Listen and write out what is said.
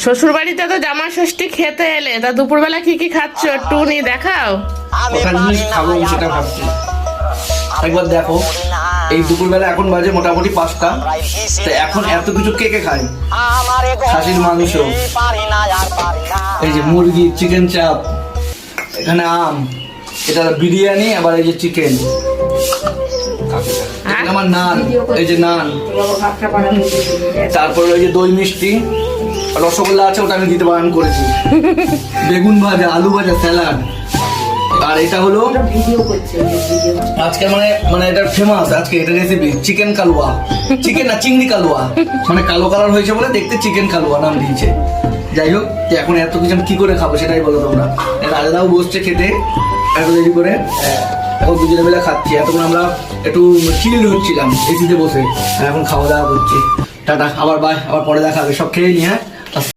শ্বশুর বাড়িতে তো জামাই ষষ্ঠী খেতে এলে, তা দুপুরবেলা কি কি খাচ্ছ একটু নি দেখাও। কটা জিনিস খাবো সেটা ভাবছি। একবার দেখো, এই দুপুরবেলা এখন বাজে মোটামুটি 5টা, তো এখন এত কিছু কে কে খায়? খাসির মাংস, এই যে মুরগি, চিকেন চাপ, এখানে আম, এটা বিরিয়ানি, আবার এই যে চিকেন, আমার নান, এই যে নান, তারপরে ওই যে দই মিষ্টি, রসগোল্লা আছে, ওটা আমি দিতে বারণ করেছি, বেগুন ভাজা, আলু ভাজা, স্যালাড। আর এটা হলো আজকে মানে এটা ফেমাস আজকে, এটা রেসিপি চিকেন কালুয়া, চিকেন না চিংড়ি কালুয়া, মানে কালো কালার হয়েছে বলে দেখতে চিকেন কালুয়া নাম দিয়েছে। যাই হোক, এখন এত কিছু আমি কি করে খাবো সেটাই বলো তোমরা। রাজাদাও বসছে খেতে এত দেরি করে, এখন দুজনে মিলে খাচ্ছি। এতক্ষণ আমরা একটু চিল হচ্ছিলাম এসিতে বসে, এখন খাওয়া দাওয়া করছি। টাটা, আবার বাই, আবার পরে দেখা হবে। সব খেয়ে নি, হ্যাঁ।